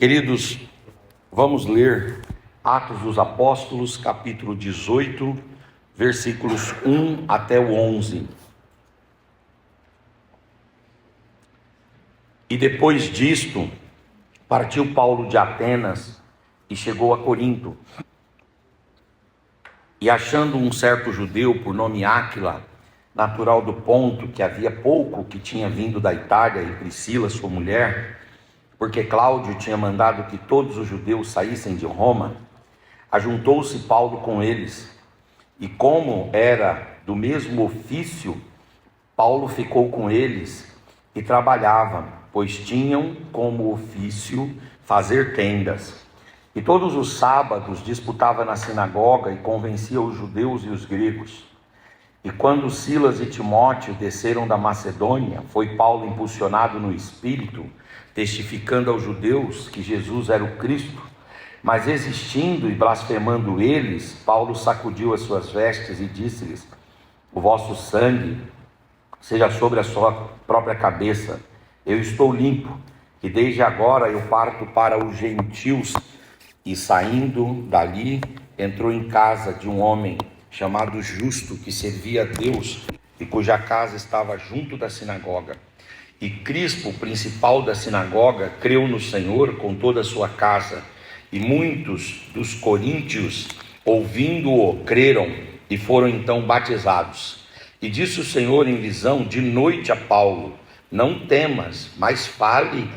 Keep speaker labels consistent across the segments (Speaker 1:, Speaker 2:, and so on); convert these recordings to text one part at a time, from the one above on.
Speaker 1: Queridos, vamos ler Atos dos Apóstolos, capítulo 18, versículos 1 até o 11. E depois disto, partiu Paulo de Atenas e chegou a Corinto. E achando um certo judeu por nome Áquila, natural do Ponto, que havia pouco que tinha vindo da Itália, e Priscila, sua mulher, porque Cláudio tinha mandado que todos os judeus saíssem de Roma, ajuntou-se Paulo com eles. E como era do mesmo ofício, Paulo ficou com eles e trabalhava, pois tinham como ofício fazer tendas. E todos os sábados disputava na sinagoga e convencia os judeus e os gregos. E quando Silas e Timóteo desceram da Macedônia, foi Paulo impulsionado no Espírito, testificando aos judeus que Jesus era o Cristo. Mas existindo e blasfemando eles, Paulo sacudiu as suas vestes e disse-lhes: o vosso sangue seja sobre a sua própria cabeça. Eu estou limpo, e desde agora eu parto para os gentios. E saindo dali, entrou em casa de um homem chamado Justo, que servia a Deus, e cuja casa estava junto da sinagoga. E Crispo, o principal da sinagoga, creu no Senhor com toda a sua casa. E muitos dos coríntios, ouvindo-o, creram e foram então batizados. E disse o Senhor em visão de noite a Paulo: não temas, mas fale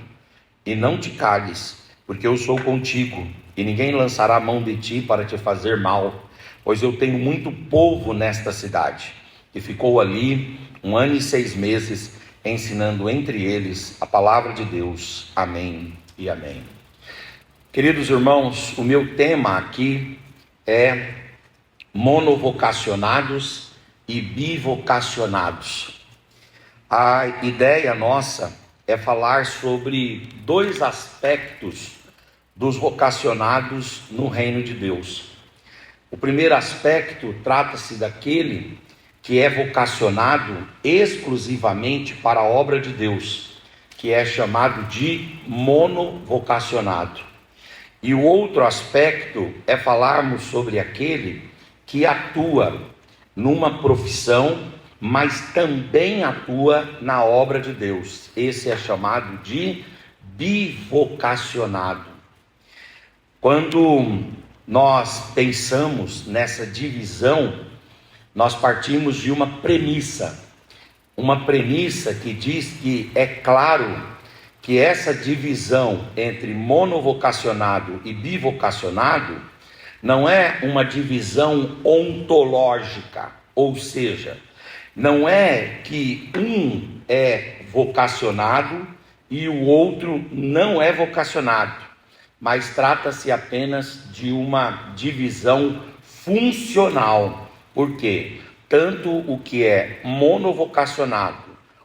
Speaker 1: e não te cales, porque eu sou contigo, e ninguém lançará a mão de ti para te fazer mal, pois eu tenho muito povo nesta cidade. E ficou ali 1 ano e 6 meses, ensinando entre eles a palavra de Deus. Amém e amém. Queridos irmãos, o meu tema aqui é monovocacionados e bivocacionados. A ideia nossa é falar sobre dois aspectos dos vocacionados no reino de Deus. O primeiro aspecto trata-se daquele que é vocacionado exclusivamente para a obra de Deus, que é chamado de monovocacionado. E o outro aspecto é falarmos sobre aquele que atua numa profissão, mas também atua na obra de Deus. Esse é chamado de bivocacionado. Quando nós pensamos nessa divisão, nós partimos de uma premissa que diz que é claro que essa divisão entre monovocacionado e bivocacionado não é uma divisão ontológica, ou seja, não é que um é vocacionado e o outro não é vocacionado, mas trata-se apenas de uma divisão funcional. Por quê? Tanto o que é monovocacionado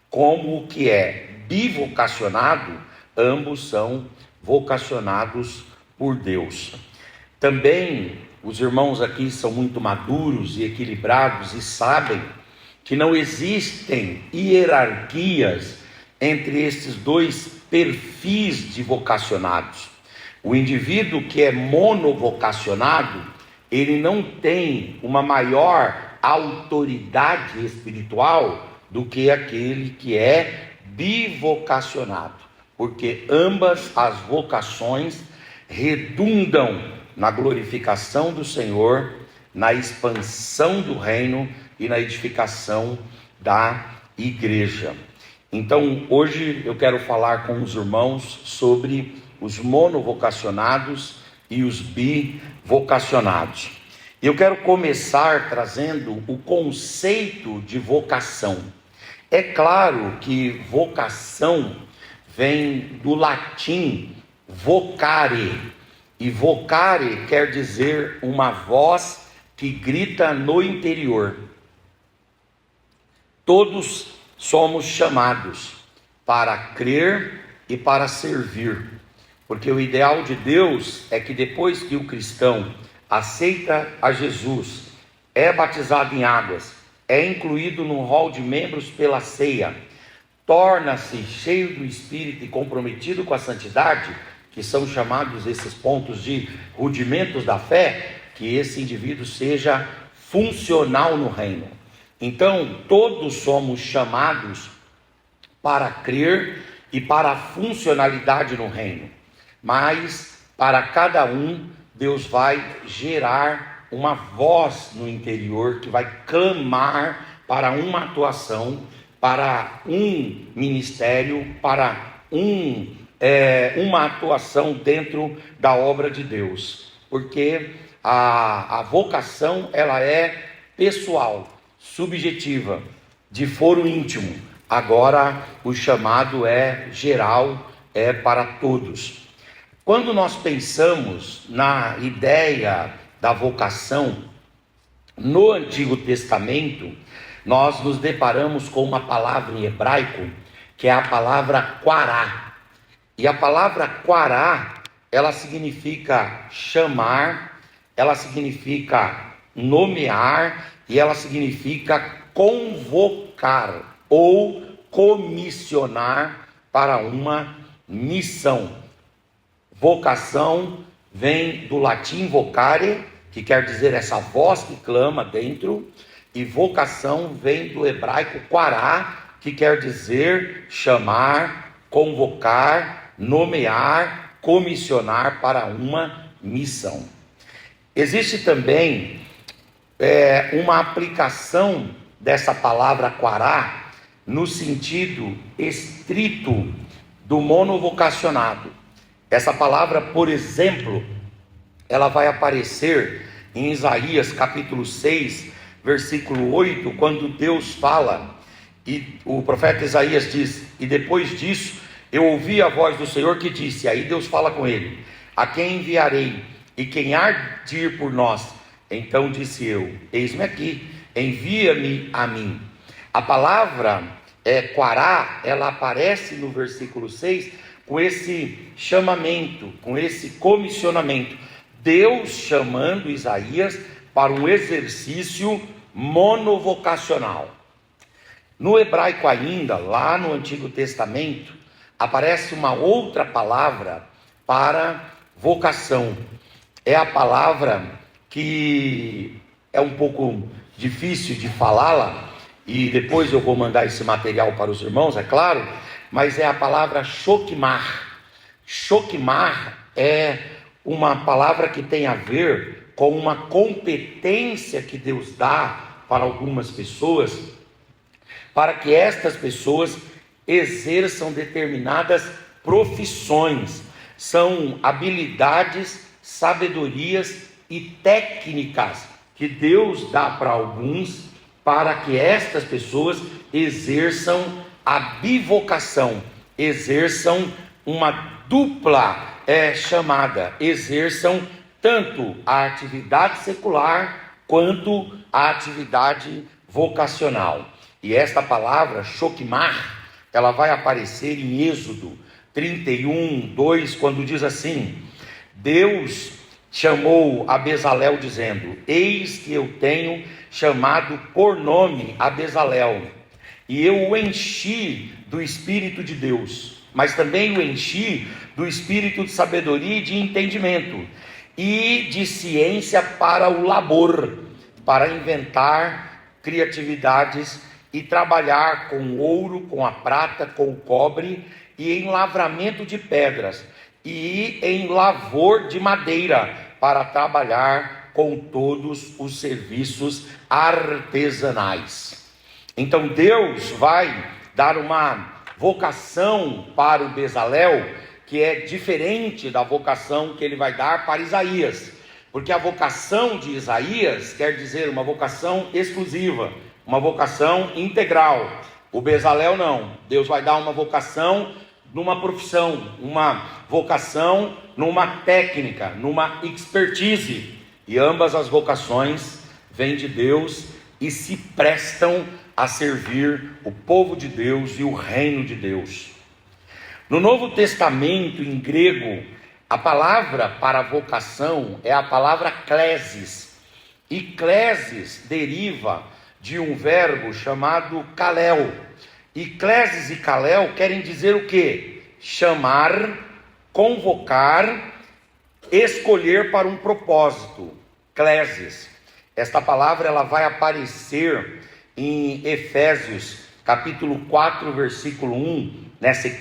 Speaker 1: como o que é bivocacionado, ambos são vocacionados por Deus. Também os irmãos aqui são muito maduros e equilibrados e sabem que não existem hierarquias entre esses dois perfis de vocacionados. O indivíduo que é monovocacionado, ele não tem uma maior autoridade espiritual do que aquele que é bivocacionado, porque ambas as vocações redundam na glorificação do Senhor, na expansão do reino e na edificação da igreja. Então, hoje eu quero falar com os irmãos sobre os monovocacionados e os bivocacionados. Eu quero começar trazendo o conceito de vocação. É claro que vocação vem do latim vocare, e vocare quer dizer uma voz que grita no interior. Todos somos chamados para crer e para servir, porque o ideal de Deus é que depois que o cristão aceita a Jesus, é batizado em águas, é incluído no rol de membros pela ceia, torna-se cheio do Espírito e comprometido com a santidade, que são chamados esses pontos de rudimentos da fé, que esse indivíduo seja funcional no reino. Então, todos somos chamados para crer e para a funcionalidade no reino, mas para cada um, Deus vai gerar uma voz no interior que vai clamar para uma atuação, para um ministério, para uma atuação dentro da obra de Deus, porque a vocação ela é pessoal, subjetiva, de foro íntimo. Agora o chamado é geral, é para todos. Quando nós pensamos na ideia da vocação no Antigo Testamento, nós nos deparamos com uma palavra em hebraico, que é a palavra quará. E a palavra quará, ela significa chamar, ela significa nomear e ela significa convocar ou comissionar para uma missão. Vocação vem do latim vocare, que quer dizer essa voz que clama dentro, e vocação vem do hebraico quará, que quer dizer chamar, convocar, nomear, comissionar para uma missão. Existe também uma aplicação dessa palavra quará no sentido estrito do monovocacionado. Essa palavra, por exemplo, ela vai aparecer em Isaías capítulo 6, versículo 8, quando Deus fala, e o profeta Isaías diz: e depois disso eu ouvi a voz do Senhor que disse, aí Deus fala com ele: a quem enviarei? E quem há de ir por nós? Então disse eu: eis-me aqui, envia-me a mim. A palavra quará, ela aparece no versículo 6 com esse chamamento, com esse comissionamento. Deus chamando Isaías para um exercício monovocacional. No hebraico ainda, lá no Antigo Testamento, aparece uma outra palavra para vocação. É a palavra que é um pouco difícil de falá-la, e depois eu vou mandar esse material para os irmãos, é claro, mas é a palavra chokmar. Chokmar é uma palavra que tem a ver com uma competência que Deus dá para algumas pessoas, para que estas pessoas exerçam determinadas profissões. São habilidades, sabedorias e técnicas que Deus dá para alguns, para que estas pessoas exerçam a bivocação, exerçam uma dupla chamada, exerçam tanto a atividade secular quanto a atividade vocacional. E esta palavra, chokmar, ela vai aparecer em Êxodo 31, 2, quando diz assim: Deus chamou a Bezalel dizendo: eis que eu tenho chamado por nome a Bezalel, e eu o enchi do Espírito de Deus, mas também o enchi do Espírito de sabedoria e de entendimento, e de ciência para o labor, para inventar criatividades e trabalhar com o ouro, com a prata, com o cobre, e em lavramento de pedras, e em lavor de madeira, para trabalhar com todos os serviços artesanais. Então Deus vai dar uma vocação para o Bezalel, que é diferente da vocação que ele vai dar para Isaías, porque a vocação de Isaías quer dizer uma vocação exclusiva, uma vocação integral. O Bezalel não. Deus vai dar uma vocação numa profissão, uma vocação numa técnica, numa expertise, e ambas as vocações vêm de Deus e se prestam a servir o povo de Deus e o reino de Deus. No Novo Testamento, em grego, a palavra para vocação é a palavra klesis, e klesis deriva de um verbo chamado kalel, e klesis e kalel querem dizer o quê? Chamar, convocar, escolher para um propósito, klesis. Esta palavra ela vai aparecer em Efésios capítulo 4, versículo 1,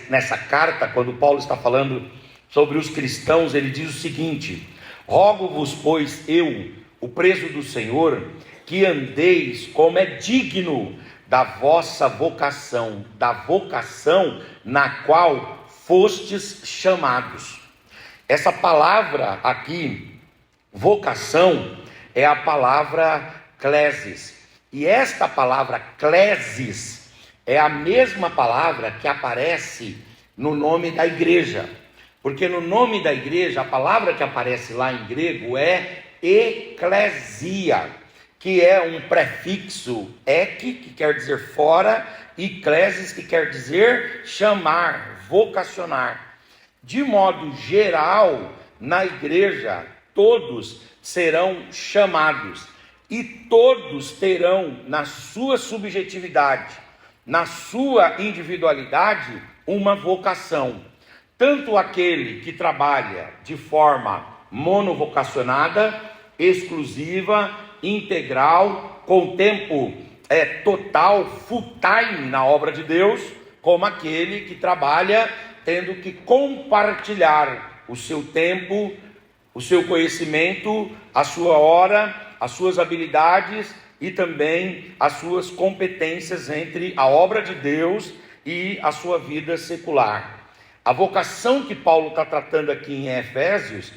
Speaker 1: nessa carta, quando Paulo está falando sobre os cristãos, ele diz o seguinte: rogo-vos, pois eu, o preso do Senhor, que andeis como é digno da vossa vocação, da vocação na qual fostes chamados. Essa palavra aqui, vocação, é a palavra klesis. E esta palavra klesis é a mesma palavra que aparece no nome da igreja. Porque no nome da igreja, a palavra que aparece lá em grego é eclesia, que é um prefixo ek, que quer dizer fora, e klesis, que quer dizer chamar, vocacionar. De modo geral, na igreja, todos serão chamados, e todos terão na sua subjetividade, na sua individualidade, uma vocação. Tanto aquele que trabalha de forma monovocacionada, exclusiva, integral, com tempo total, full time na obra de Deus, como aquele que trabalha tendo que compartilhar o seu tempo, o seu conhecimento, a sua hora, as suas habilidades e também as suas competências entre a obra de Deus e a sua vida secular. A vocação que Paulo está tratando aqui em Efésios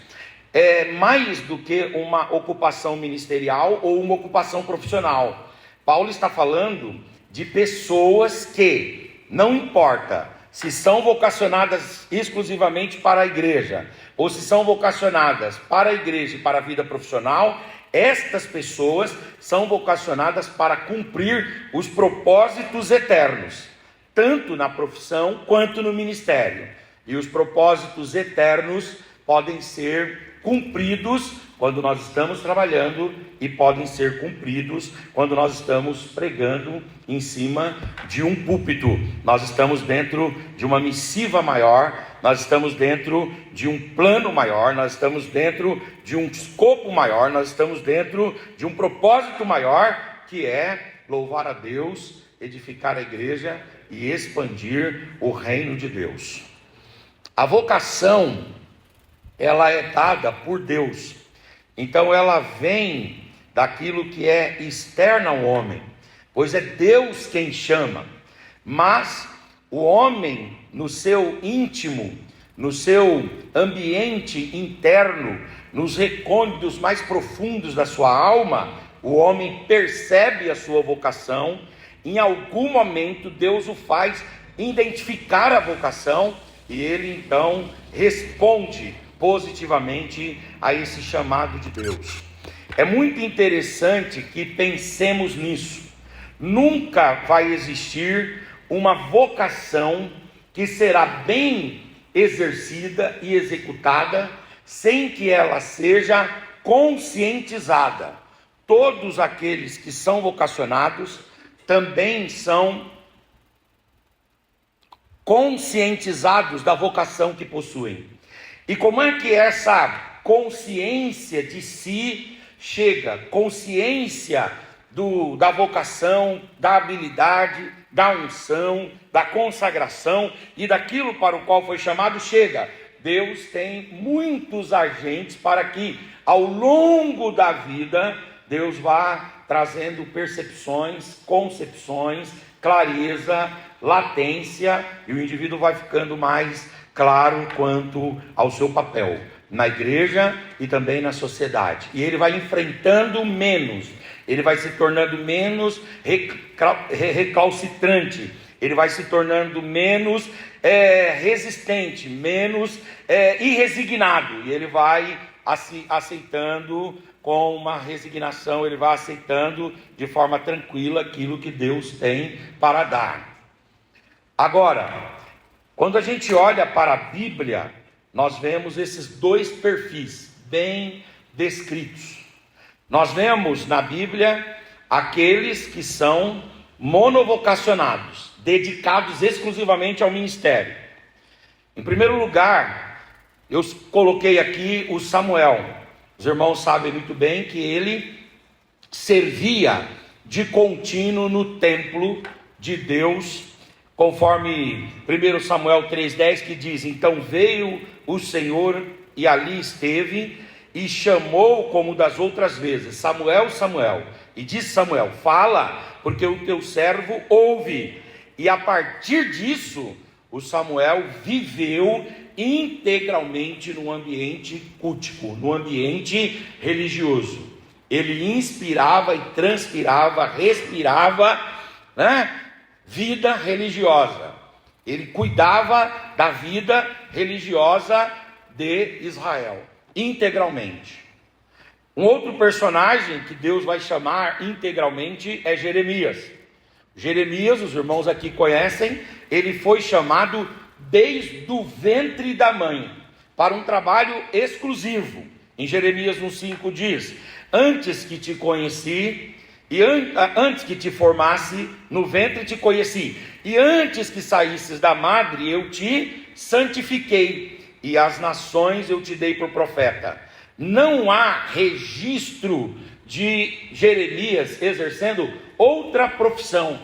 Speaker 1: é mais do que uma ocupação ministerial ou uma ocupação profissional. Paulo está falando de pessoas que, não importa se são vocacionadas exclusivamente para a igreja, ou se são vocacionadas para a igreja e para a vida profissional, estas pessoas são vocacionadas para cumprir os propósitos eternos, tanto na profissão quanto no ministério. E os propósitos eternos podem ser cumpridos quando nós estamos trabalhando e podem ser cumpridos quando nós estamos pregando em cima de um púlpito. Nós estamos dentro de uma missiva maior, nós estamos dentro de um plano maior, nós estamos dentro de um escopo maior, nós estamos dentro de um propósito maior, que é louvar a Deus, edificar a igreja e expandir o reino de Deus. A vocação, ela é dada por Deus, então ela vem daquilo que é externo ao homem, pois é Deus quem chama, mas o homem no seu íntimo, no seu ambiente interno, nos recônditos mais profundos da sua alma, o homem percebe a sua vocação. Em algum momento Deus o faz identificar a vocação e ele então responde positivamente a esse chamado de Deus. É muito interessante que pensemos nisso. Nunca vai existir uma vocação que será bem exercida e executada sem que ela seja conscientizada. Todos aqueles que são vocacionados também são conscientizados da vocação que possuem. E como é que essa consciência de si chega? Consciência da vocação, da habilidade, da unção, da consagração e daquilo para o qual foi chamado chega. Deus tem muitos agentes para que ao longo da vida Deus vá trazendo percepções, concepções, clareza, latência, e o indivíduo vai ficando mais claro quanto ao seu papel na igreja e também na sociedade. E ele vai enfrentando menos, ele vai se tornando menos recalcitrante, ele vai se tornando menos resistente, menos irresignado, e ele vai aceitando com uma resignação, ele vai aceitando de forma tranquila aquilo que Deus tem para dar. Agora, quando a gente olha para a Bíblia, nós vemos esses dois perfis bem descritos. Nós vemos na Bíblia aqueles que são monovocacionados, dedicados exclusivamente ao ministério. Em primeiro lugar, Eu coloquei aqui o Samuel. Os irmãos sabem muito bem que ele servia de contínuo no templo de Deus, conforme 1 Samuel 3,10, que diz: então veio o Senhor e ali esteve, e chamou como das outras vezes: Samuel, Samuel. E disse Samuel: fala, porque o teu servo ouve. E a partir disso, o Samuel viveu integralmente no ambiente cultico, no ambiente religioso. Ele inspirava e transpirava, respirava, vida religiosa. Ele cuidava da vida religiosa de Israel, integralmente. Um outro personagem que Deus vai chamar integralmente é Jeremias. Jeremias, os irmãos aqui conhecem, ele foi chamado desde o ventre da mãe, para um trabalho exclusivo. Em Jeremias 1,5 diz: antes que te conheci, e antes que te formasse no ventre te conheci, e antes que saísses da madre eu te santifiquei, e as nações eu te dei por profeta. Não há registro de Jeremias exercendo outra profissão,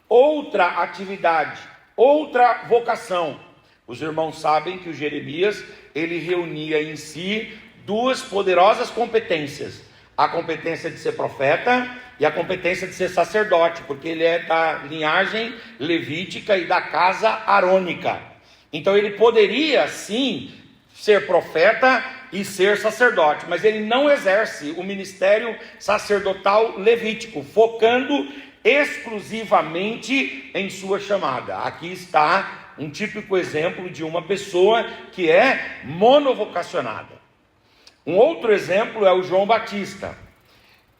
Speaker 1: outra atividade, outra vocação. Os irmãos sabem que o Jeremias, ele reunia em si duas poderosas competências: a competência de ser profeta e a competência de ser sacerdote, porque ele é da linhagem levítica e da casa arônica. Então ele poderia sim ser profeta e ser sacerdote, mas ele não exerce o ministério sacerdotal levítico, focando exclusivamente em sua chamada. Aqui está um típico exemplo de uma pessoa que é monovocacionada. Um outro exemplo é o João Batista,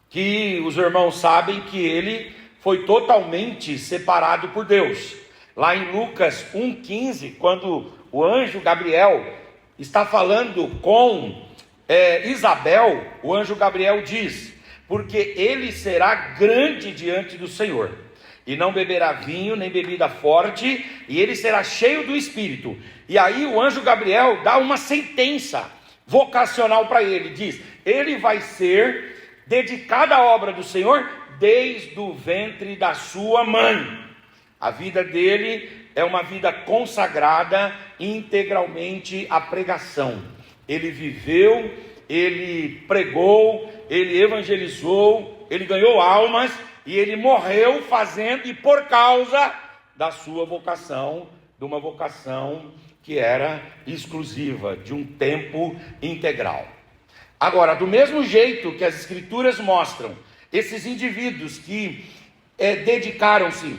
Speaker 1: que os irmãos sabem que ele foi totalmente separado por Deus. Lá em Lucas 1,15, quando o anjo Gabriel está falando com Isabel, o anjo Gabriel diz: porque ele será grande diante do Senhor, e não beberá vinho nem bebida forte, e ele será cheio do Espírito. E aí o anjo Gabriel dá uma sentença vocacional para ele, diz: ele vai ser dedicado à obra do Senhor desde o ventre da sua mãe. A vida dele é uma vida consagrada integralmente à pregação. Ele viveu, ele pregou, ele evangelizou, ele ganhou almas, e ele morreu fazendo, e por causa da sua vocação, de uma vocação que era exclusiva, de um tempo integral. Agora, do mesmo jeito que as escrituras mostram esses indivíduos que dedicaram-se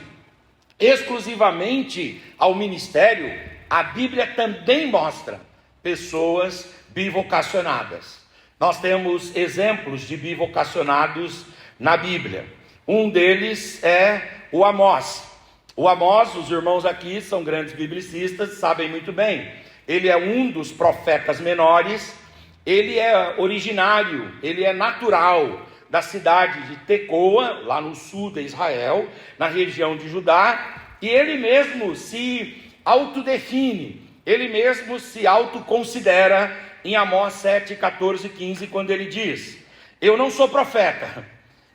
Speaker 1: exclusivamente ao ministério, a Bíblia também mostra pessoas bivocacionadas. Nós temos exemplos de bivocacionados na Bíblia. Um deles é o Amós. O Amós, os irmãos aqui são grandes biblicistas, sabem muito bem. Ele é um dos profetas menores. Ele é originário, ele é natural da cidade de Tecoa, lá no sul de Israel, na região de Judá, e ele mesmo se autodefine, ele mesmo se autoconsidera em Amós 7, 14 e 15, quando ele diz: eu não sou profeta,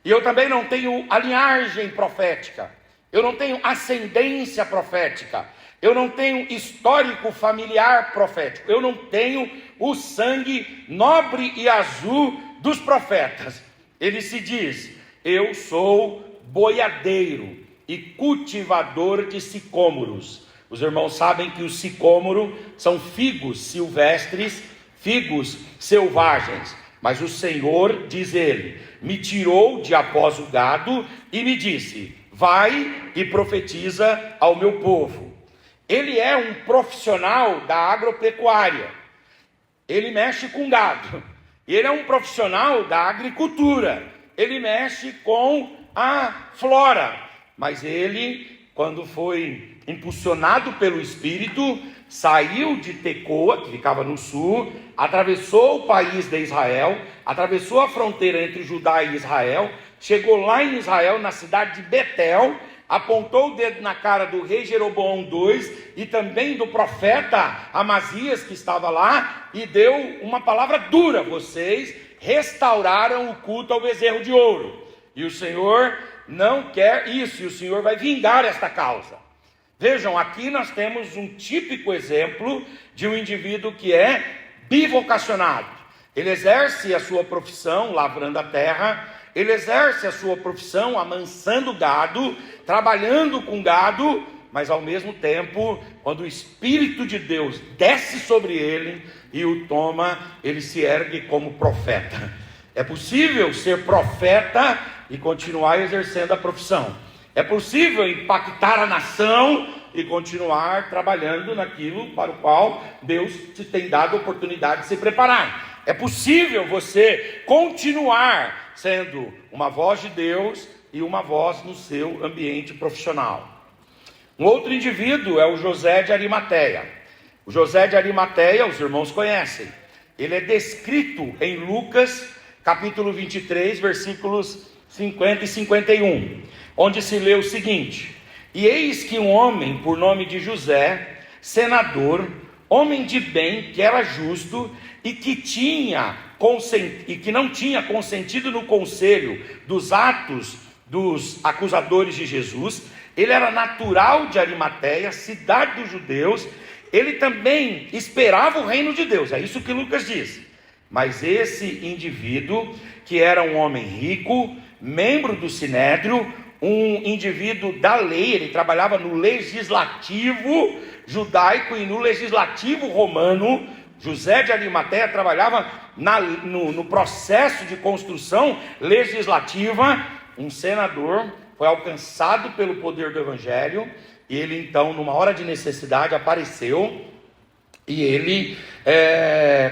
Speaker 1: e eu também não tenho a linhagem profética, eu não tenho ascendência profética, eu não tenho histórico familiar profético, eu não tenho o sangue nobre e azul dos profetas. Ele se diz: eu sou boiadeiro e cultivador de sicômoros. Os irmãos sabem que o sicômoro são figos silvestres, figos selvagens. Mas o Senhor, diz ele, me tirou de após o gado e me disse: vai e profetiza ao meu povo. Ele é um profissional da agropecuária, ele mexe com gado. Ele é um profissional da agricultura, ele mexe com a flora. Mas ele, quando foi impulsionado pelo Espírito, saiu de Tecoa, que ficava no sul, atravessou o país de Israel, atravessou a fronteira entre Judá e Israel, chegou lá em Israel, na cidade de Betel, apontou o dedo na cara do rei Jeroboão II e também do profeta Amazias, que estava lá, e deu uma palavra dura: vocês restauraram o culto ao bezerro de ouro, e o Senhor não quer isso, e o Senhor vai vingar esta causa. Vejam, aqui nós temos um típico exemplo de um indivíduo que é bivocacionado. Ele exerce a sua profissão lavrando a terra, ele exerce a sua profissão amansando gado, trabalhando com gado, mas ao mesmo tempo, quando o Espírito de Deus desce sobre ele e o toma, ele se ergue como profeta. É possível ser profeta e continuar exercendo a profissão. É possível impactar a nação e continuar trabalhando naquilo para o qual Deus te tem dado a oportunidade de se preparar. É possível você continuar sendo uma voz de Deus e uma voz no seu ambiente profissional. Um outro indivíduo é o José de Arimateia. O José de Arimateia, os irmãos conhecem. Ele é descrito em Lucas, capítulo 23, versículos 50 e 51, onde se lê o seguinte: e eis que um homem por nome de José, senador, homem de bem, que era justo e que não tinha consentido no conselho dos atos dos acusadores de Jesus, ele era natural de Arimateia, cidade dos judeus, ele também esperava o reino de Deus, é isso que Lucas diz. Mas esse indivíduo, que era um homem rico, membro do Sinédrio, um indivíduo da lei, ele trabalhava no legislativo judaico e no legislativo romano. José de Arimateia trabalhava no processo de construção legislativa. Um senador foi alcançado pelo poder do evangelho, e ele então, numa hora de necessidade, apareceu, e ele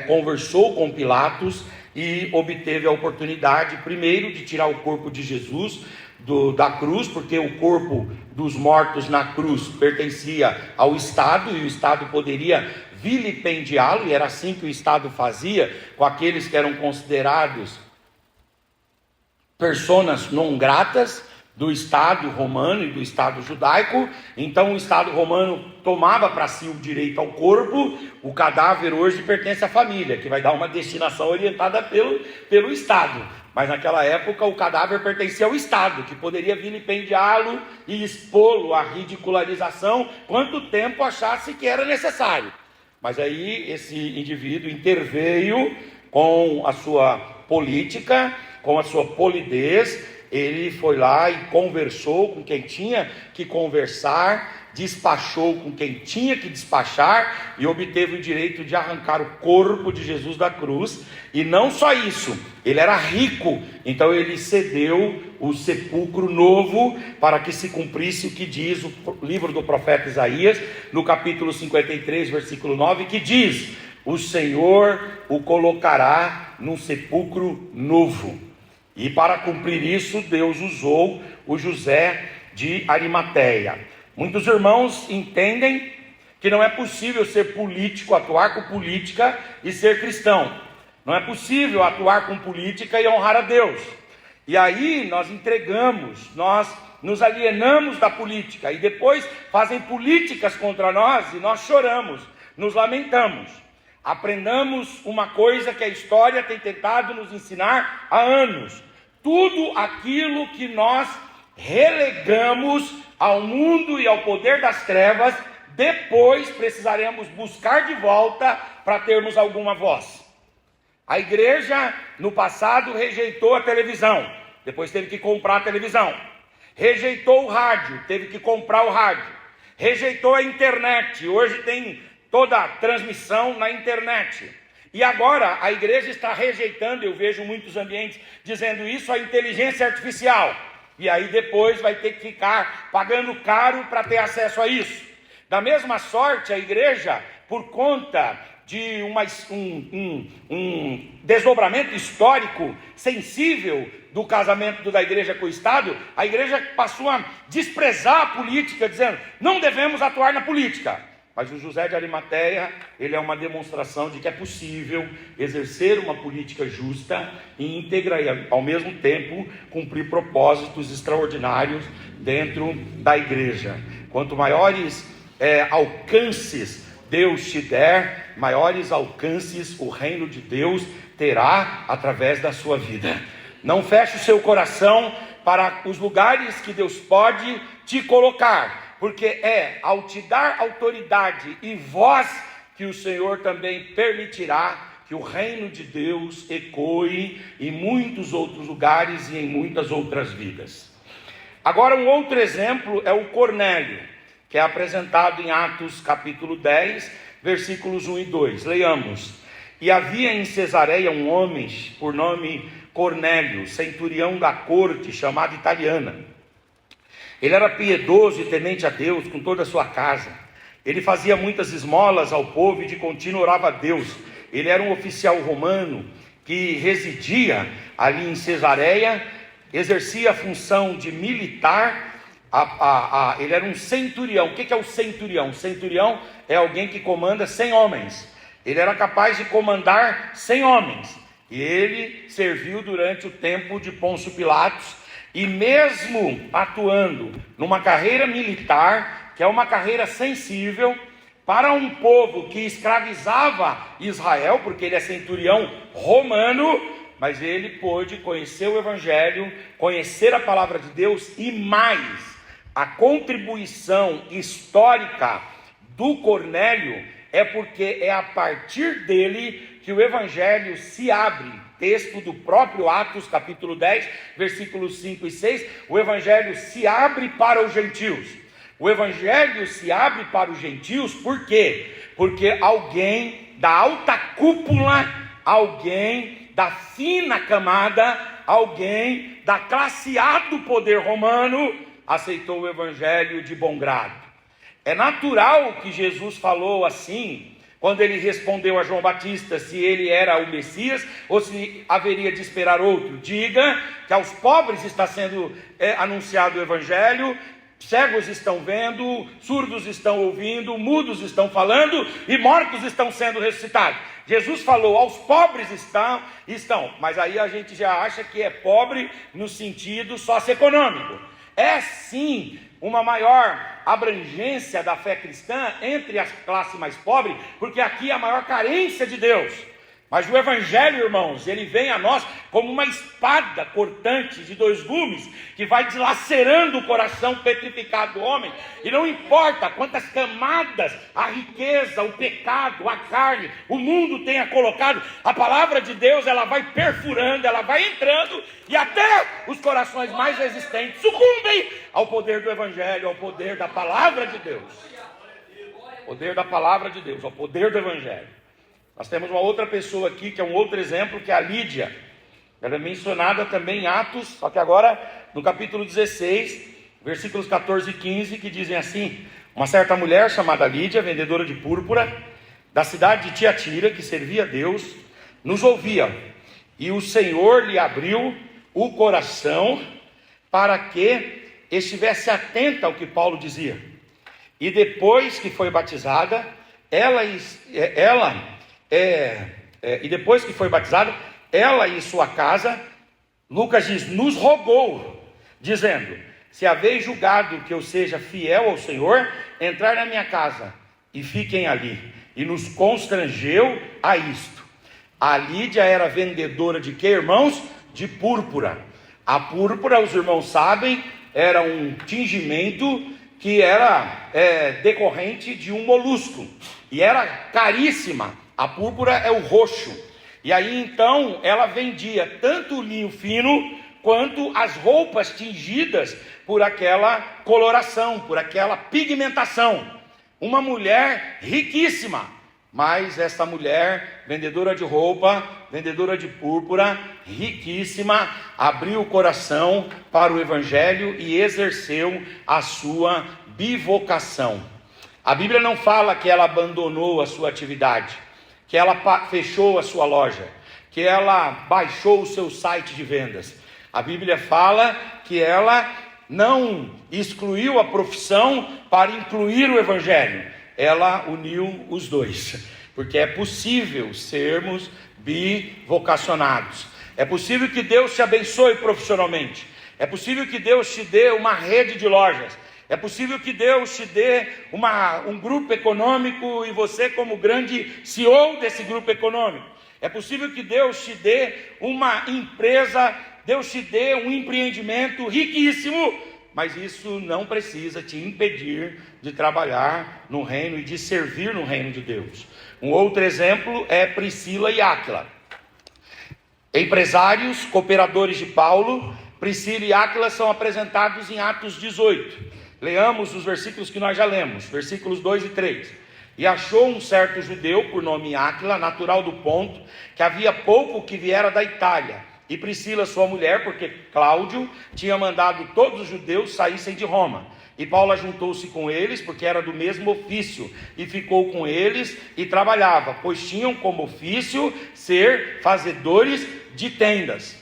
Speaker 1: conversou com Pilatos e obteve a oportunidade, primeiro, de tirar o corpo de Jesus da cruz, porque o corpo dos mortos na cruz pertencia ao Estado, e o Estado poderia vilipendiá-lo, e era assim que o Estado fazia com aqueles que eram considerados personas non gratas do Estado romano e do Estado judaico. Então o Estado romano tomava para si o direito ao corpo. O cadáver hoje pertence à família, que vai dar uma destinação orientada pelo Estado, mas naquela época o cadáver pertencia ao Estado, que poderia vilipendiá-lo e expô-lo à ridicularização quanto tempo achasse que era necessário. Mas aí esse indivíduo interveio com a sua política, com a sua polidez. Ele foi lá e conversou com quem tinha que conversar, despachou com quem tinha que despachar, e obteve o direito de arrancar o corpo de Jesus da cruz. E não só isso, ele era rico, então ele cedeu o sepulcro novo para que se cumprisse o que diz o livro do profeta Isaías, no capítulo 53, versículo 9, que diz: o Senhor o colocará num sepulcro novo. E para cumprir isso, Deus usou o José de Arimateia. Muitos irmãos entendem que não é possível ser político, atuar com política e ser cristão. Não é possível atuar com política e honrar a Deus. E aí nós nós nos alienamos da política, e depois fazem políticas contra nós e nós choramos, nos lamentamos. Aprendamos uma coisa que a história tem tentado nos ensinar há anos: tudo aquilo que nós relegamos ao mundo e ao poder das trevas, depois precisaremos buscar de volta para termos alguma voz. A igreja no passado rejeitou a televisão, depois teve que comprar a televisão. Rejeitou o rádio, teve que comprar o rádio. Rejeitou a internet, hoje tem toda a transmissão na internet. E agora a igreja está rejeitando, eu vejo muitos ambientes dizendo isso, a inteligência artificial. E aí depois vai ter que ficar pagando caro para ter acesso a isso. Da mesma sorte, a igreja, por conta de um desdobramento histórico sensível do casamento da igreja com o Estado, a igreja passou a desprezar a política, dizendo: não devemos atuar na política. Mas o José de Arimateia, ele é uma demonstração de que é possível exercer uma política justa e íntegra e, ao mesmo tempo, cumprir propósitos extraordinários dentro da igreja. Quanto maiores alcances Deus te der, maiores alcances o reino de Deus terá através da sua vida. Não feche o seu coração para os lugares que Deus pode te colocar, porque é ao te dar autoridade e voz que o Senhor também permitirá que o reino de Deus ecoe em muitos outros lugares e em muitas outras vidas. Agora, um outro exemplo é o Cornélio, que é apresentado em Atos capítulo 10, versículos 1 e 2. Leiamos. E havia em Cesareia um homem por nome Cornélio, centurião da corte, chamado Italiana. Ele era piedoso e temente a Deus com toda a sua casa. Ele fazia muitas esmolas ao povo e de contínuo orava a Deus. Ele era um oficial romano que residia ali em Cesareia, exercia a função de militar. Ele era um centurião. O que é o centurião? O centurião é alguém que comanda 100 homens. Ele era capaz de comandar 100 homens. E ele serviu durante o tempo de Pôncio Pilatos. E mesmo atuando numa carreira militar, que é uma carreira sensível, para um povo que escravizava Israel, porque ele é centurião romano, mas ele pôde conhecer o Evangelho, conhecer a palavra de Deus e mais, a contribuição histórica do Cornélio é porque é a partir dele que o Evangelho se abre. Texto do próprio Atos, capítulo 10, versículos 5 e 6, o Evangelho se abre para os gentios. O Evangelho se abre para os gentios, por quê? Porque alguém da alta cúpula, alguém da fina camada, alguém da classe A do poder romano, aceitou o Evangelho de bom grado. É natural que Jesus falou assim, quando ele respondeu a João Batista se ele era o Messias ou se haveria de esperar outro. Diga que aos pobres está sendo anunciado o Evangelho, cegos estão vendo, surdos estão ouvindo, mudos estão falando e mortos estão sendo ressuscitados. Jesus falou, aos pobres estão, mas aí a gente já acha que é pobre no sentido socioeconômico. É sim uma maior abrangência da fé cristã entre as classes mais pobres, porque aqui é a maior carência de Deus. Mas o Evangelho, irmãos, ele vem a nós como uma espada cortante de 2 gumes, que vai dilacerando o coração petrificado do homem, e não importa quantas camadas a riqueza, o pecado, a carne, o mundo tenha colocado, a palavra de Deus, ela vai perfurando, ela vai entrando, e até os corações mais resistentes sucumbem ao poder do Evangelho, ao poder da palavra de Deus. Poder da palavra de Deus, ao poder do Evangelho. Nós temos uma outra pessoa aqui, que é um outro exemplo, que é a Lídia. Ela é mencionada também em Atos, só que agora no capítulo 16, versículos 14 e 15, que dizem assim: uma certa mulher chamada Lídia, vendedora de púrpura, da cidade de Tiatira, que servia a Deus, nos ouvia, e o Senhor lhe abriu o coração para que estivesse atenta ao que Paulo dizia. E depois que foi batizada, ela e sua casa, Lucas diz, nos rogou, dizendo: se haveis julgado que eu seja fiel ao Senhor, entrar na minha casa e fiquem ali. E nos constrangeu a isto. A Lídia era vendedora de quê, irmãos? De púrpura. A púrpura, os irmãos sabem, era um tingimento que era decorrente de um molusco, e era caríssima. A púrpura é o roxo, e aí então ela vendia tanto o linho fino, quanto as roupas tingidas por aquela coloração, por aquela pigmentação. Uma mulher riquíssima, mas essa mulher, vendedora de roupa, vendedora de púrpura, riquíssima, abriu o coração para o Evangelho e exerceu a sua bivocação. A Bíblia não fala que ela abandonou a sua atividade, que ela fechou a sua loja, que ela baixou o seu site de vendas. A Bíblia fala que ela não excluiu a profissão para incluir o Evangelho. ela uniu os dois, porque é possível sermos bivocacionados. É possível que Deus te abençoe profissionalmente. É possível que Deus te dê uma rede de lojas. É possível que Deus te dê um grupo econômico e você como grande CEO desse grupo econômico. É possível que Deus te dê uma empresa, Deus te dê um empreendimento riquíssimo, mas isso não precisa te impedir de trabalhar no reino e de servir no reino de Deus. Um outro exemplo é Priscila e Áquila. Empresários, cooperadores de Paulo. Priscila e Áquila são apresentados em Atos 18. Leamos os versículos que nós já lemos, versículos 2 e 3. E achou um certo judeu, por nome Áquila, natural do Ponto, que havia pouco que viera da Itália. E Priscila, sua mulher, porque Cláudio tinha mandado todos os judeus saíssem de Roma. E Paulo juntou-se com eles, porque era do mesmo ofício, e ficou com eles e trabalhava, pois tinham como ofício ser fazedores de tendas.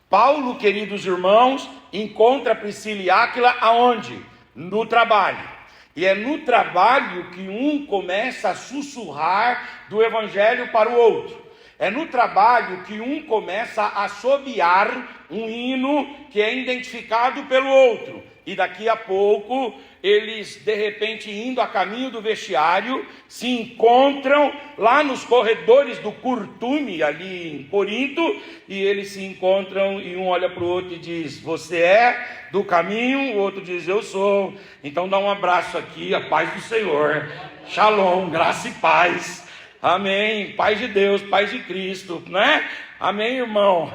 Speaker 1: Paulo, queridos irmãos, encontra Priscila e Áquila aonde? No trabalho. E é no trabalho que um começa a sussurrar do evangelho para o outro. É no trabalho que um começa a assobiar um hino que é identificado pelo outro. E daqui a pouco, eles de repente indo a caminho do vestiário, se encontram lá nos corredores do Curtume, ali em Corinto, e eles se encontram e um olha para o outro e diz: você é do caminho? O outro diz: eu sou. Então dá um abraço aqui, a paz do Senhor, shalom, graça e paz. Amém, paz de Deus, paz de Cristo, né? Amém, irmão?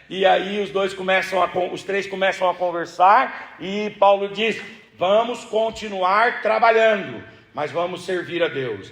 Speaker 1: E aí os três começam a conversar e Paulo diz: vamos continuar trabalhando, mas vamos servir a Deus.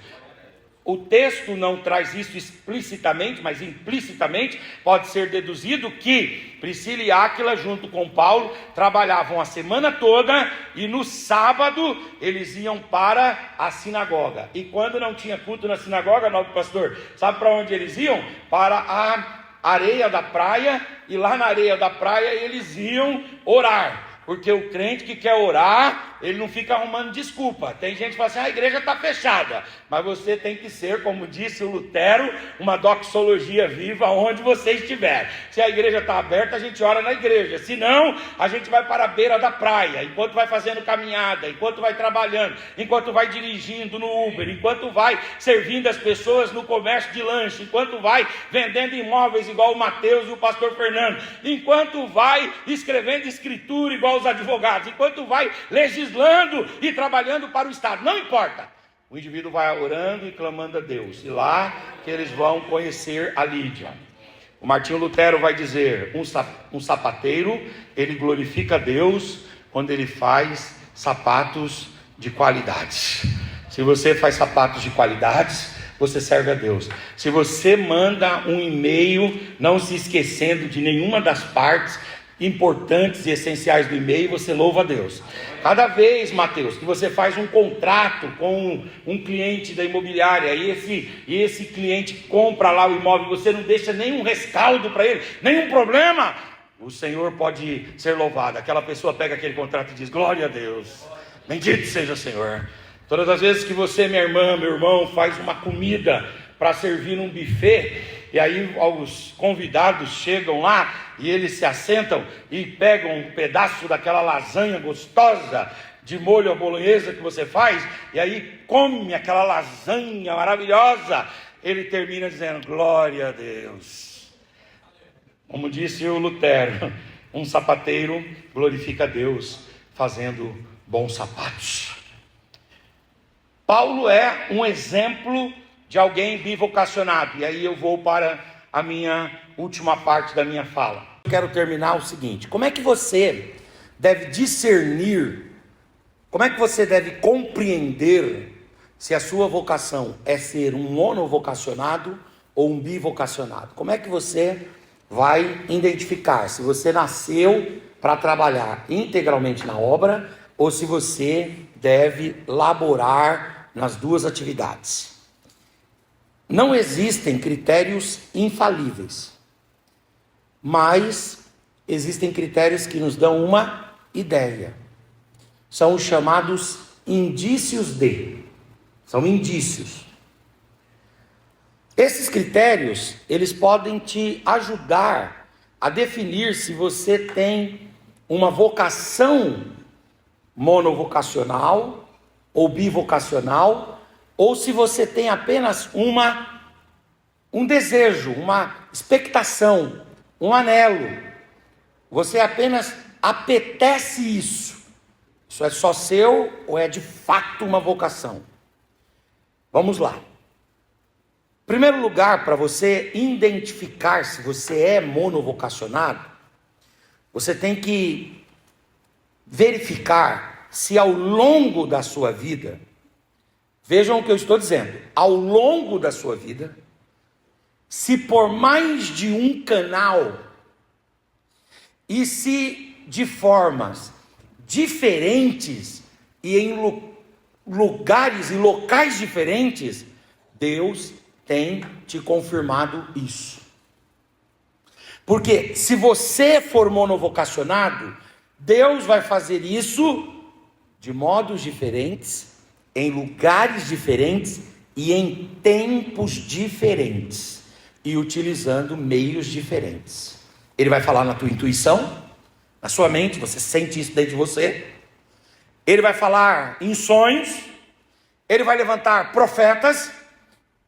Speaker 1: O texto não traz isso explicitamente, mas implicitamente pode ser deduzido que Priscila e Áquila, junto com Paulo, trabalhavam a semana toda e no sábado eles iam para a sinagoga. E quando não tinha culto na sinagoga, nobre pastor, sabe para onde eles iam? Para a areia da praia, e lá na areia da praia eles iam orar. Porque o crente que quer orar, ele não fica arrumando desculpa. Tem gente que fala assim: a igreja está fechada. Mas você tem que ser, como disse o Lutero, uma doxologia viva onde você estiver. Se a igreja está aberta, a gente ora na igreja. Se não, a gente vai para a beira da praia, enquanto vai fazendo caminhada, enquanto vai trabalhando, enquanto vai dirigindo no Uber, enquanto vai servindo as pessoas no comércio de lanche, enquanto vai vendendo imóveis igual o Mateus e o pastor Fernando, enquanto vai escrevendo escritura igual os advogados, enquanto vai legislando e trabalhando para o Estado, não importa. O indivíduo vai orando e clamando a Deus, e lá que eles vão conhecer a Lídia. O Martinho Lutero vai dizer: um sapateiro, ele glorifica a Deus quando ele faz sapatos de qualidade. Se você faz sapatos de qualidade, você serve a Deus. Se você manda um e-mail não se esquecendo de nenhuma das partes importantes e essenciais do e-mail, você louva a Deus. Cada vez, Mateus, que você faz um contrato com um cliente da imobiliária e esse cliente compra lá o imóvel, você não deixa nenhum rescaldo para ele, nenhum problema, o Senhor pode ser louvado. Aquela pessoa pega aquele contrato e diz: glória a Deus, bendito seja o Senhor. Todas as vezes que você, minha irmã, meu irmão, faz uma comida para servir num buffet, e aí os convidados chegam lá e eles se assentam e pegam um pedaço daquela lasanha gostosa de molho à bolonhesa que você faz, e aí come aquela lasanha maravilhosa, ele termina dizendo: glória a Deus. Como disse o Lutero, um sapateiro glorifica a Deus fazendo bons sapatos. Paulo é um exemplo de alguém bivocacionado. E aí eu vou para a minha última parte da minha fala. Eu quero terminar o seguinte: como é que você deve discernir, como é que você deve compreender se a sua vocação é ser um monovocacionado ou um bivocacionado? Como é que você vai identificar se você nasceu para trabalhar integralmente na obra ou se você deve laborar nas duas atividades? Não existem critérios infalíveis, mas existem critérios que nos dão uma ideia. São os chamados indícios de. São indícios. Esses critérios, eles podem te ajudar a definir se você tem uma vocação monovocacional ou bivocacional, ou se você tem apenas um desejo, uma expectação, um anelo. Você apenas apetece isso. Isso é só seu ou é de fato uma vocação? Vamos lá. Em primeiro lugar, para você identificar se você é monovocacionado, você tem que verificar se ao longo da sua vida, vejam o que eu estou dizendo, ao longo da sua vida, se por mais de um canal e se de formas diferentes e em lugares e locais diferentes, Deus tem te confirmado isso. Porque se você for monovocacionado, Deus vai fazer isso de modos diferentes, em lugares diferentes e em tempos diferentes, e utilizando meios diferentes. Ele vai falar na tua intuição, na sua mente, você sente isso dentro de você. Ele vai falar em sonhos, ele vai levantar profetas,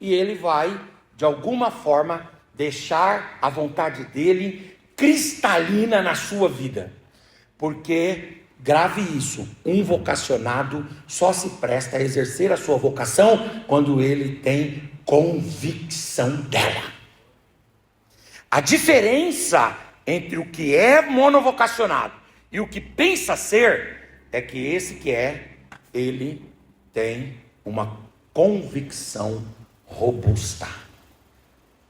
Speaker 1: e ele vai, de alguma forma, deixar a vontade dele cristalina na sua vida. Porque, grave isso, um vocacionado só se presta a exercer a sua vocação quando ele tem convicção dela. A diferença entre o que é monovocacionado e o que pensa ser, é que esse que é, ele tem uma convicção robusta,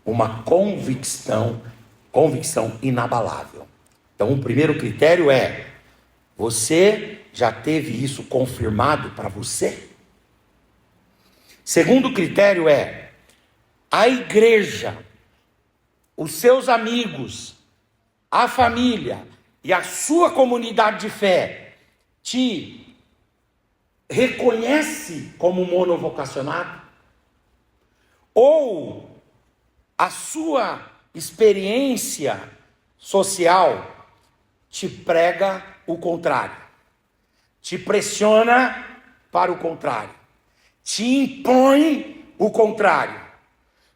Speaker 1: uma convicção inabalável. Então o primeiro critério é: você já teve isso confirmado para você? Segundo critério é: a igreja, os seus amigos, a família e a sua comunidade de fé te reconhece como monovocacionado? Ou a sua experiência social te prega o contrário, te pressiona para o contrário, te impõe o contrário?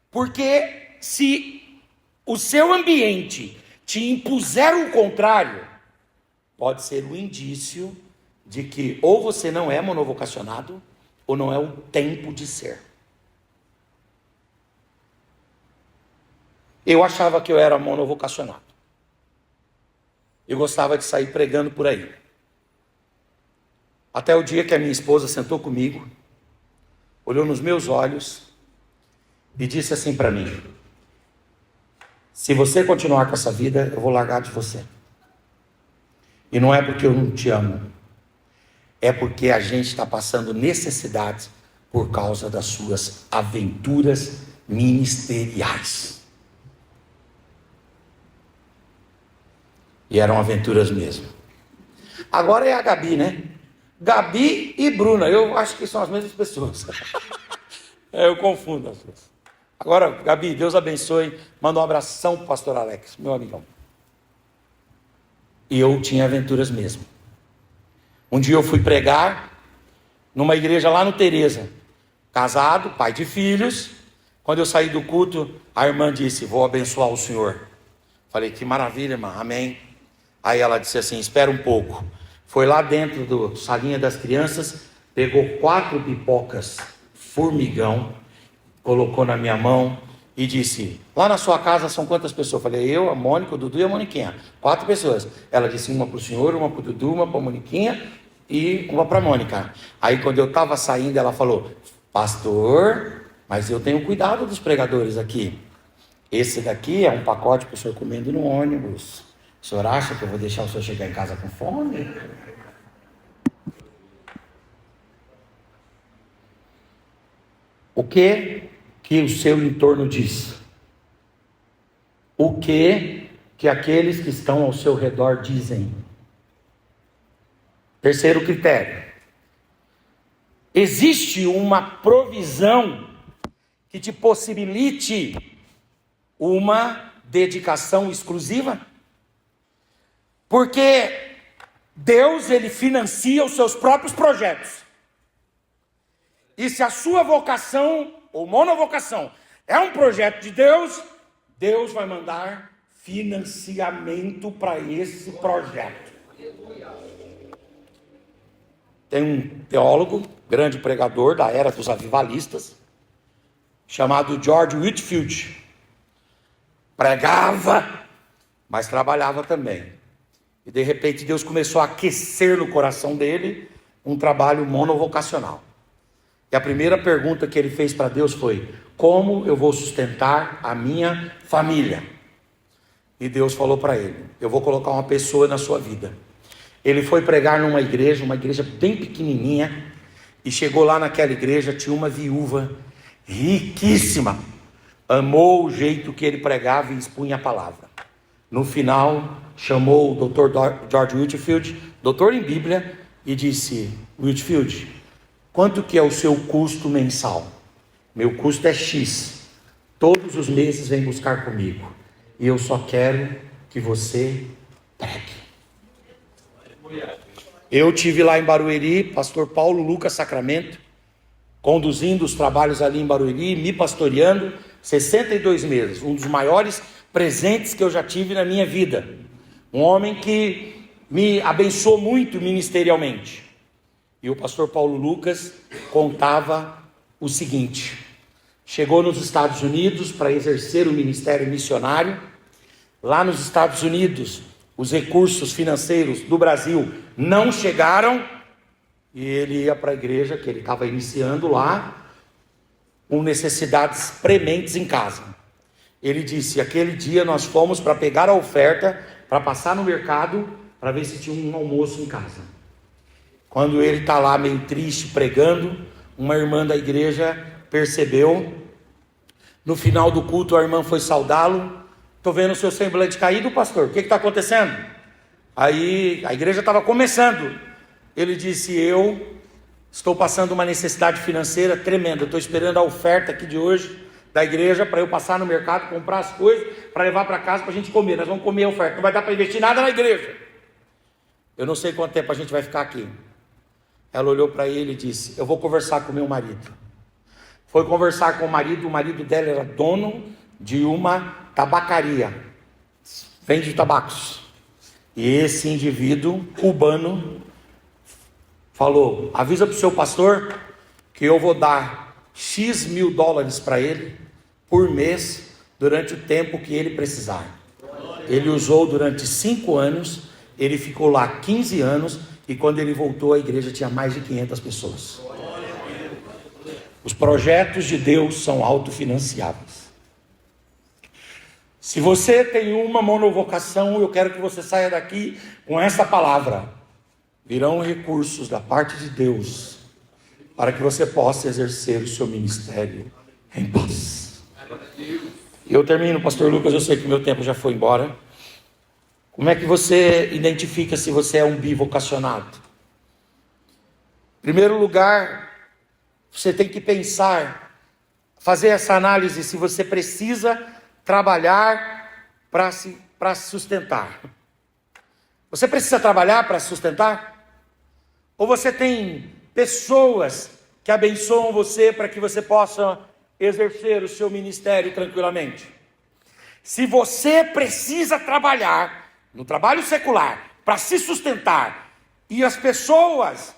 Speaker 1: Porque se o seu ambiente te impuser o contrário, pode ser um indício de que ou você não é monovocacionado, ou não é o tempo de ser. Eu achava que eu era monovocacionado. Eu gostava de sair pregando por aí. Até o dia que a minha esposa sentou comigo, olhou nos meus olhos e disse assim para mim: se você continuar com essa vida, eu vou largar de você. E não é porque eu não te amo, é porque a gente está passando necessidade por causa das suas aventuras ministeriais. E eram aventuras mesmo. Agora é a Gabi, né? Gabi e Bruna, eu acho que são as mesmas pessoas. Eu confundo as duas. Agora, Gabi, Deus abençoe. Manda um abração para o pastor Alex, meu amigão. E eu tinha aventuras mesmo. Um dia eu fui pregar numa igreja lá no Tereza. Casado, pai de filhos. Quando eu saí do culto, a irmã disse: vou abençoar o senhor. Falei: que maravilha, irmã, amém. Aí ela disse assim: espera um pouco. Foi lá dentro do salinha das crianças, pegou 4 pipocas formigão, colocou na minha mão e disse: lá na sua casa são quantas pessoas? Falei: eu, a Mônica, o Dudu e a Moniquinha. 4 pessoas. Ela disse: uma para o senhor, uma para o Dudu, uma para a Moniquinha e uma para a Mônica. Aí quando eu estava saindo, ela falou: pastor, mas eu tenho cuidado dos pregadores aqui. Esse daqui é um pacote para o senhor comendo no ônibus. O senhor acha que eu vou deixar o senhor chegar em casa com fome? O que o seu entorno diz? O que aqueles que estão ao seu redor dizem? Terceiro critério: Existe uma provisão que te possibilite uma dedicação exclusiva? Porque Deus, ele financia os seus próprios projetos. E se a sua vocação ou monovocação é um projeto de Deus, Deus vai mandar financiamento para esse projeto. Tem um teólogo, grande pregador da era dos avivalistas, chamado George Whitefield. Pregava, mas trabalhava também. E de repente Deus começou a aquecer no coração dele um trabalho monovocacional. E a primeira pergunta que ele fez para Deus foi: como eu vou sustentar a minha família? E Deus falou para ele: eu vou colocar uma pessoa na sua vida. Ele foi pregar numa igreja, uma igreja bem pequenininha, e chegou lá naquela igreja, tinha uma viúva riquíssima, amou o jeito que ele pregava e expunha a palavra. No final, chamou o Dr. George Whitefield, doutor em Bíblia, e disse: Whitefield, quanto que é o seu custo mensal? Meu custo é X, todos os meses vem buscar comigo, e eu só quero que você pregue. Eu tive lá em Barueri, pastor Paulo Lucas Sacramento, conduzindo os trabalhos ali em Barueri, me pastoreando, 62 meses, um dos maiores presentes que eu já tive na minha vida. Um homem que me abençoou muito ministerialmente. E o pastor Paulo Lucas contava o seguinte: chegou nos Estados Unidos para exercer o ministério missionário. Lá nos Estados Unidos, os recursos financeiros do Brasil não chegaram, e ele ia para a igreja que ele estava iniciando lá, com necessidades prementes em casa. Ele disse: aquele dia nós fomos para pegar a oferta, para passar no mercado, para ver se tinha um almoço em casa. Quando ele está lá meio triste, pregando, uma irmã da igreja percebeu. No final do culto, a irmã foi saudá-lo. Estou vendo o seu semblante caído, pastor, o que está acontecendo? Aí a igreja estava começando. Ele disse: eu estou passando uma necessidade financeira tremenda, estou esperando a oferta aqui de hoje da igreja, para eu passar no mercado, comprar as coisas, para levar para casa, para a gente comer. Nós vamos comer a oferta, não vai dar para investir nada na igreja. Eu não sei quanto tempo a gente vai ficar aqui. Ela olhou para ele e disse: eu vou conversar com meu marido. Foi conversar com o marido dela era dono de uma tabacaria, vende tabacos. E esse indivíduo cubano falou: avisa para o seu pastor que eu vou dar X mil dólares para ele por mês, durante o tempo que ele precisar. Ele usou durante 5 anos, ele ficou lá 15 anos, e quando ele voltou, a igreja tinha mais de 500 pessoas. Os projetos de Deus são autofinanciáveis. Se você tem uma monovocação, eu quero que você saia daqui com essa palavra: virão recursos da parte de Deus, para que você possa exercer o seu ministério em paz. E eu termino, pastor Lucas, eu sei que o meu tempo já foi embora. Como é que você identifica se você é um bivocacionado? Em primeiro lugar, você tem que pensar, fazer essa análise se você precisa trabalhar para se sustentar. Você precisa trabalhar para se sustentar? Ou você tem pessoas que abençoam você para que você possa exercer o seu ministério tranquilamente? Se você precisa trabalhar no trabalho secular para se sustentar, e as pessoas,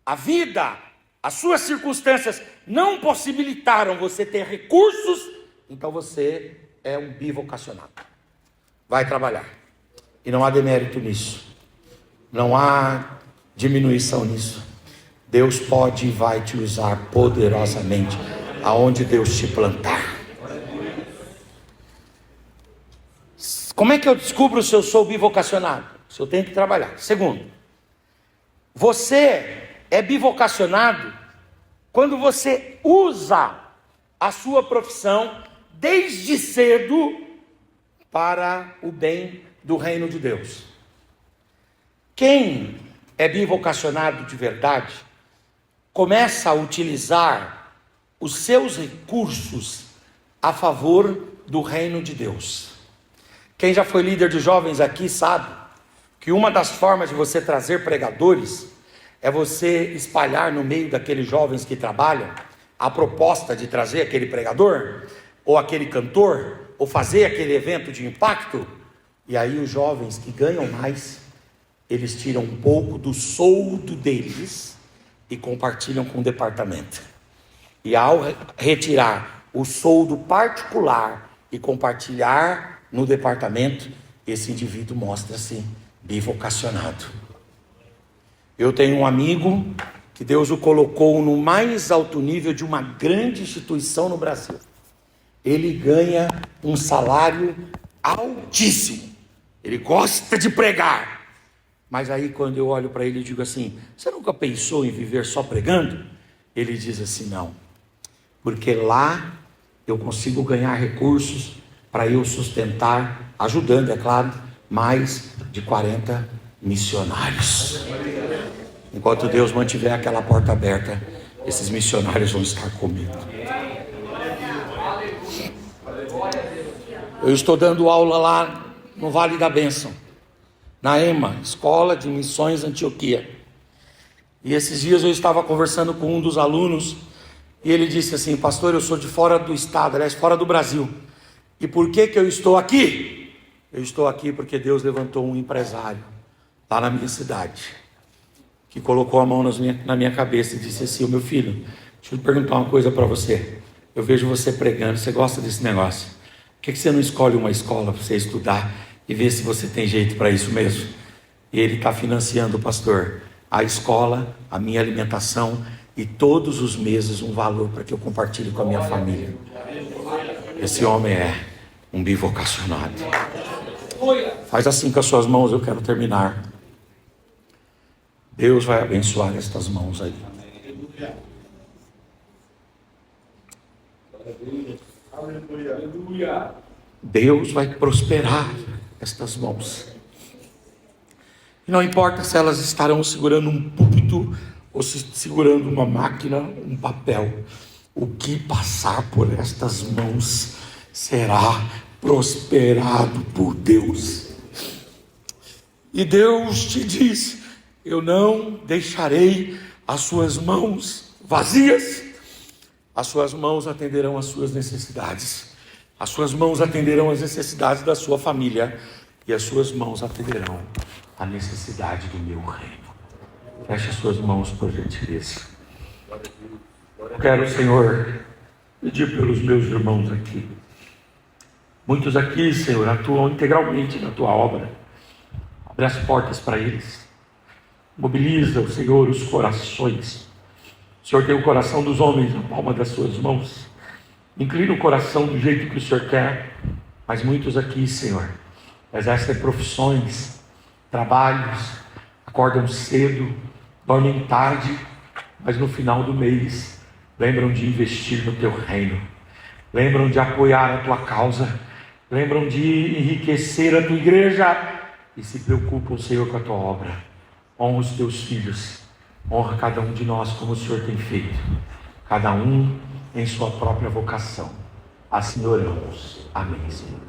Speaker 1: a vida, as suas circunstâncias não possibilitaram você ter recursos, então você é um bivocacionado. Vai trabalhar. E não há demérito nisso. Não há diminuição nisso. Deus pode e vai te usar poderosamente aonde Deus te plantar. Como é que eu descubro se eu sou bivocacionado? Se eu tenho que trabalhar. Segundo, você é bivocacionado quando você usa a sua profissão desde cedo para o bem do reino de Deus. Quem é bivocacionado de verdade começa a utilizar os seus recursos a favor do reino de Deus. Quem já foi líder de jovens aqui sabe que uma das formas de você trazer pregadores é você espalhar no meio daqueles jovens que trabalham a proposta de trazer aquele pregador, ou aquele cantor, ou fazer aquele evento de impacto. E aí os jovens que ganham mais, eles tiram um pouco do soldo deles e compartilham com o departamento. E ao retirar o soldo particular e compartilhar no departamento, esse indivíduo mostra-se bivocacionado. Eu tenho um amigo que Deus o colocou no mais alto nível de uma grande instituição no Brasil. Ele ganha um salário altíssimo. Ele gosta de pregar. Mas aí quando eu olho para ele e digo assim: você nunca pensou em viver só pregando? Ele diz assim: não, porque lá eu consigo ganhar recursos para eu sustentar, ajudando, é claro, mais de 40 missionários. Enquanto Deus mantiver aquela porta aberta, esses missionários vão estar comigo. Eu estou dando aula lá no Vale da Bênção, na EMA, Escola de Missões Antioquia. E esses dias eu estava conversando com um dos alunos, e ele disse assim: pastor, eu sou de fora do estado, aliás, fora do Brasil. E por que eu estou aqui? Eu estou aqui porque Deus levantou um empresário lá na minha cidade, que colocou a mão na minha cabeça e disse assim: meu filho, deixa eu perguntar uma coisa para você. Eu vejo você pregando, você gosta desse negócio. Por que você não escolhe uma escola para você estudar e ver se você tem jeito para isso mesmo? E ele está financiando, pastor, a escola, a minha alimentação e todos os meses um valor para que eu compartilhe com a minha família. Esse homem é um bivocacionado. Faz assim com as suas mãos, eu quero terminar. Deus vai abençoar estas mãos aí. Deus vai prosperar estas mãos. E não importa se elas estarão segurando um púlpito ou se segurando uma máquina, um papel. O que passar por estas mãos será prosperado por Deus. E Deus te diz: eu não deixarei as suas mãos vazias. As suas mãos atenderão às suas necessidades. As suas mãos atenderão às necessidades da sua família. E as suas mãos atenderão à necessidade do meu reino. Feche as suas mãos, por gentileza. Eu quero, Senhor, pedir pelos meus irmãos aqui. Muitos aqui, Senhor, atuam integralmente na tua obra. Abre as portas para eles. Mobiliza, Senhor, os corações. O Senhor tem o coração dos homens na palma das suas mãos. Inclina o coração do jeito que o Senhor quer. Mas muitos aqui, Senhor, exercem profissões, trabalhos, acordam cedo, dormem tarde, mas no final do mês lembram de investir no teu reino, lembram de apoiar a tua causa, lembram de enriquecer a tua igreja e se preocupam, Senhor, com a tua obra. Honra os teus filhos, honra cada um de nós como o Senhor tem feito, cada um em sua própria vocação. Assim oramos. Amém, Senhor.